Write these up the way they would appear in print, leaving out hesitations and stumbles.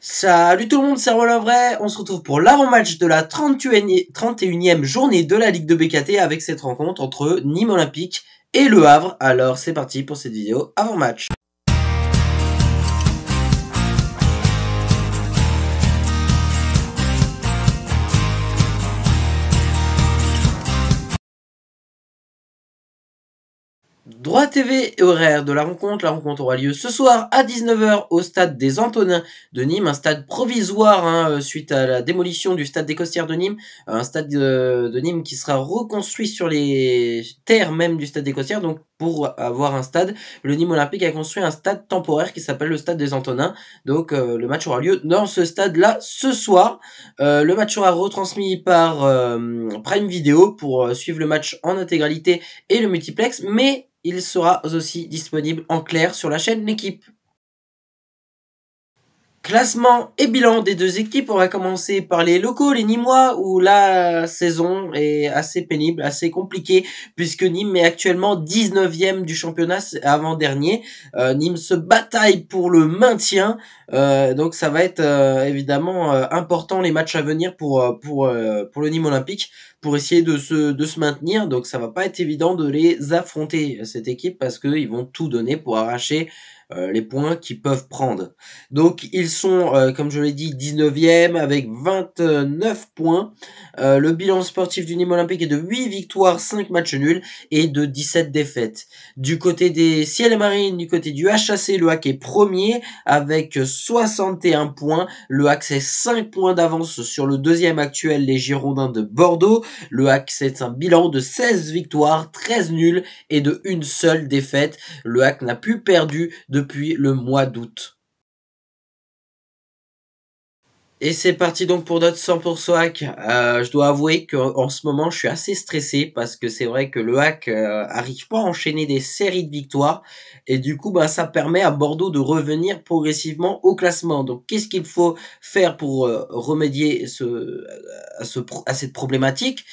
Salut tout le monde, c'est Roland Vrai. On se retrouve pour l'avant-match de la 31e journée de la Ligue de BKT avec cette rencontre entre Nîmes Olympique et Le Havre. Alors c'est parti pour cette vidéo avant-match. Droit TV et horaire de la rencontre aura lieu ce soir à 19 h au stade des Antonins de Nîmes, un stade provisoire suite à la démolition du stade des Costières de Nîmes, un stade de Nîmes qui sera reconstruit sur les terres même du stade des Costières. Donc pour avoir un stade, le Nîmes Olympique a construit un stade temporaire qui s'appelle le stade des Antonins. Donc le match aura lieu dans ce stade-là ce soir. Le match sera retransmis par Prime Video pour suivre le match en intégralité et le multiplex, mais il sera aussi disponible en clair sur la chaîne L'équipe. Classement et bilan des deux équipes, on va commencer par les locaux, les Nîmois, où la saison est assez pénible, assez compliquée, puisque Nîmes est actuellement 19e du championnat avant-dernier. Nîmes se bataille pour le maintien, donc ça va être évidemment important les matchs à venir pour le Nîmes Olympique, pour essayer de se maintenir. Donc ça va pas être évident de les affronter, cette équipe, parce qu'ils vont tout donner pour arracher les points qu'ils peuvent prendre. Donc ils sont, comme je l'ai dit, 19e avec 29 points. Le bilan sportif du Nîmes Olympique est de 8 victoires, 5 matchs nuls et de 17 défaites. Du côté des Ciel et Marines, du côté du HAC, le HAC est premier avec 61 points. Le HAC c'est 5 points d'avance sur le deuxième actuel, les Girondins de Bordeaux. Le HAC c'est un bilan de 16 victoires, 13 nuls et de une seule défaite. Le HAC n'a plus perdu depuis le mois d'août. Et c'est parti donc pour notre 100% hack. Je dois avouer qu'en ce moment, je suis assez stressé parce que c'est vrai que le hack arrive pas à enchaîner des séries de victoires et du coup, bah, ça permet à Bordeaux de revenir progressivement au classement. Donc, qu'est-ce qu'il faut faire pour remédier à cette problématique?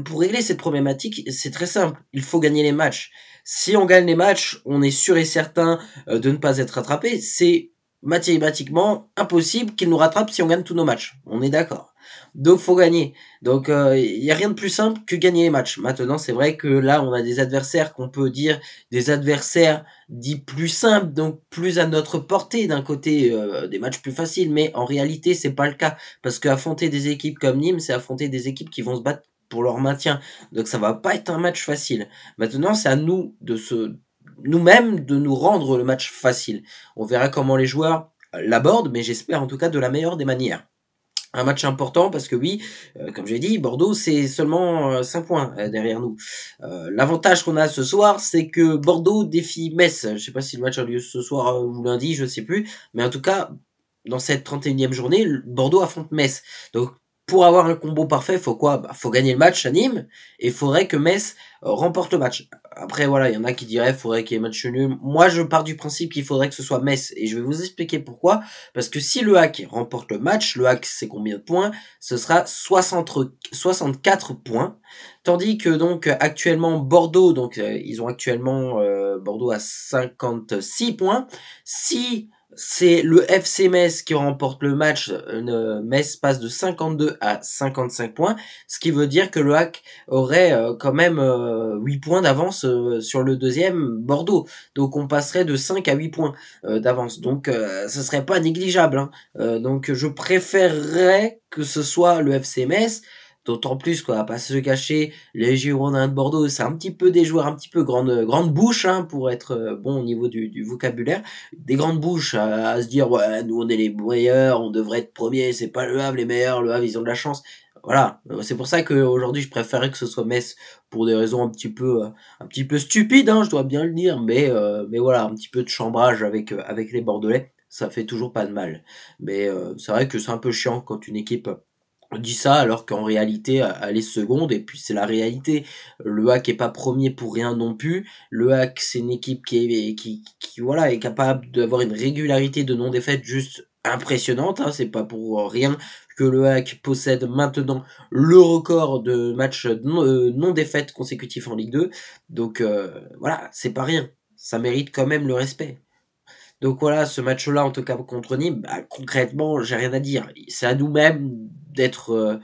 Pour régler cette problématique, c'est très simple. Il faut gagner les matchs. Si on gagne les matchs, on est sûr et certain de ne pas être rattrapé. C'est mathématiquement impossible qu'il nous rattrape si on gagne tous nos matchs. On est d'accord. Donc faut gagner. Donc il y a rien de plus simple que gagner les matchs. Maintenant c'est vrai que là on a des adversaires qu'on peut dire des adversaires dits plus simples, donc plus à notre portée. D'un côté des matchs plus faciles, mais en réalité c'est pas le cas parce qu'affronter des équipes comme Nîmes, c'est affronter des équipes qui vont se battre pour leur maintien. Donc ça va pas être un match facile. Maintenant c'est à nous de nous-mêmes de nous rendre le match facile. On verra comment les joueurs l'abordent, mais j'espère en tout cas de la meilleure des manières. Un match important parce que oui, comme j'ai dit, Bordeaux c'est seulement 5 points derrière nous. L'avantage qu'on a ce soir, c'est que Bordeaux défie Metz. Je sais pas si le match a lieu ce soir ou lundi, je sais plus, mais en tout cas, dans cette 31e journée, Bordeaux affronte Metz. Donc pour avoir un combo parfait, faut quoi? Faut gagner le match à Nîmes et il faudrait que Metz remporte le match. Après voilà, il y en a qui diraient faudrait qu'il y ait match nul. Moi je pars du principe qu'il faudrait que ce soit Metz et je vais vous expliquer pourquoi. Parce que si le HAC remporte le match, le HAC c'est combien de points? Ce sera 64 points. Tandis que donc actuellement Bordeaux, donc ils ont actuellement Bordeaux à 56 points. Si c'est le FC Metz qui remporte le match, Metz passe de 52 à 55 points, ce qui veut dire que le HAC aurait quand même 8 points d'avance sur le deuxième Bordeaux. Donc on passerait de 5 à 8 points d'avance. Donc ce serait pas négligeable. Hein. Donc je préférerais que ce soit le FC Metz. D'autant plus qu'on va pas se cacher, les Girondins de Bordeaux, c'est un petit peu des joueurs un petit peu grande bouche, hein, pour être bon au niveau du vocabulaire. Des grandes bouches à se dire, ouais, nous on est les meilleurs, on devrait être premiers, c'est pas le Havre les meilleurs, le Havre ils ont de la chance. Voilà, c'est pour ça qu'aujourd'hui je préférais que ce soit Metz pour des raisons un petit peu stupides, hein, je dois bien le dire, mais voilà, un petit peu de chambrage avec les Bordelais, ça fait toujours pas de mal. Mais c'est vrai que c'est un peu chiant quand une équipe dit ça alors qu'en réalité elle est seconde et puis c'est la réalité. Le HAC est pas premier pour rien non plus. Le HAC c'est une équipe qui voilà est capable d'avoir une régularité de non-défaite juste impressionnante. Hein. C'est pas pour rien que le HAC possède maintenant le record de matchs non-défaite consécutifs en Ligue 2. Donc voilà, c'est pas rien. Ça mérite quand même le respect. Donc voilà, ce match-là, en tout cas contre Nîmes, bah, concrètement, j'ai rien à dire. C'est à nous-mêmes d'être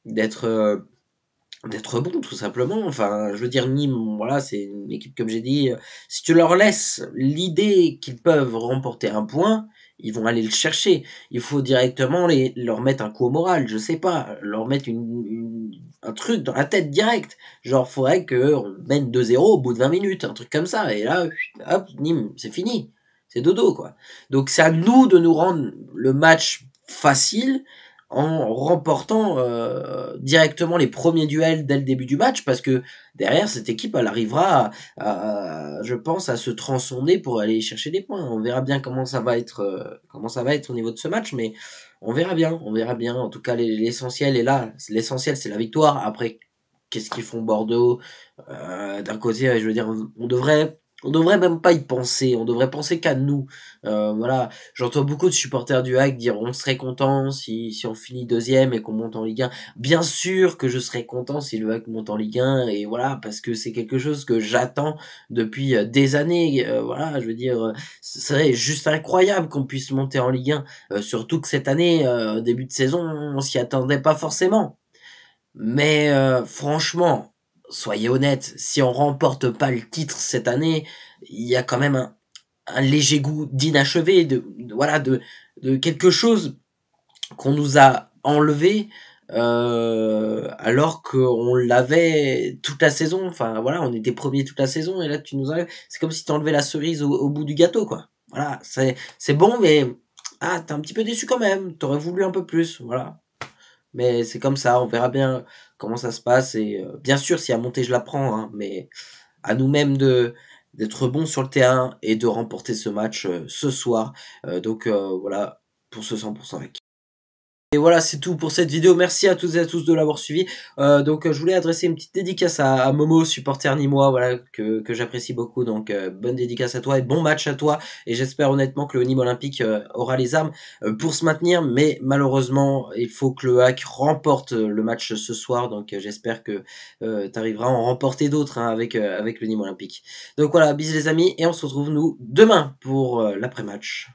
d'être bon, tout simplement. Enfin, je veux dire, Nîmes, voilà, c'est une équipe, comme j'ai dit, si tu leur laisses l'idée qu'ils peuvent remporter un point, ils vont aller le chercher. Il faut directement leur mettre un coup au moral, je sais pas, leur mettre un truc dans la tête direct. Genre, faudrait qu'on mène 2-0 au bout de 20 minutes, un truc comme ça. Et là, hop, Nîmes, c'est fini. C'est dodo, quoi. Donc, c'est à nous de nous rendre le match facile en remportant directement les premiers duels dès le début du match, parce que derrière, cette équipe, elle arrivera je pense, à se transcender pour aller chercher des points. On verra bien comment ça va être au niveau de ce match, mais on verra bien, on verra bien. En tout cas, l'essentiel est là. L'essentiel, c'est la victoire. Après, qu'est-ce qu'ils font Bordeaux d'un côté, je veux dire, on devrait même pas y penser. On devrait penser qu'à nous. Voilà, j'entends beaucoup de supporters du Hack dire on serait content si on finit deuxième et qu'on monte en Ligue 1. Bien sûr que je serais content si le Hack monte en Ligue 1 et voilà parce que c'est quelque chose que j'attends depuis des années. Voilà, je veux dire, ce serait juste incroyable qu'on puisse monter en Ligue 1. Surtout que cette année, début de saison, on s'y attendait pas forcément. Mais franchement, soyez honnêtes, si on remporte pas le titre cette année, il y a quand même un léger goût d'inachevé, voilà, de quelque chose qu'on nous a enlevé alors qu'on l'avait toute la saison. Enfin voilà, on était premier toute la saison et là tu nous enlèves. C'est comme si tu enlevais la cerise au bout du gâteau, quoi. Voilà, c'est bon, mais t'es un petit peu déçu quand même. T'aurais voulu un peu plus, voilà. Mais c'est comme ça, on verra bien comment ça se passe. Et bien sûr, si à monter, je la prends, hein, mais à nous-mêmes d'être bons sur le terrain et de remporter ce match ce soir. Donc voilà, pour ce 100% avec. Et voilà, c'est tout pour cette vidéo. Merci à toutes et à tous de l'avoir suivi. Donc, je voulais adresser une petite dédicace à Momo, supporter nîmois, voilà, que j'apprécie beaucoup. Donc, bonne dédicace à toi et bon match à toi. Et j'espère honnêtement que le Nîmes Olympique aura les armes pour se maintenir. Mais malheureusement, il faut que le Hack remporte le match ce soir. Donc, j'espère que tu arriveras à en remporter d'autres hein, avec le Nîmes Olympique. Donc voilà, bisous les amis. Et on se retrouve nous demain pour l'après-match.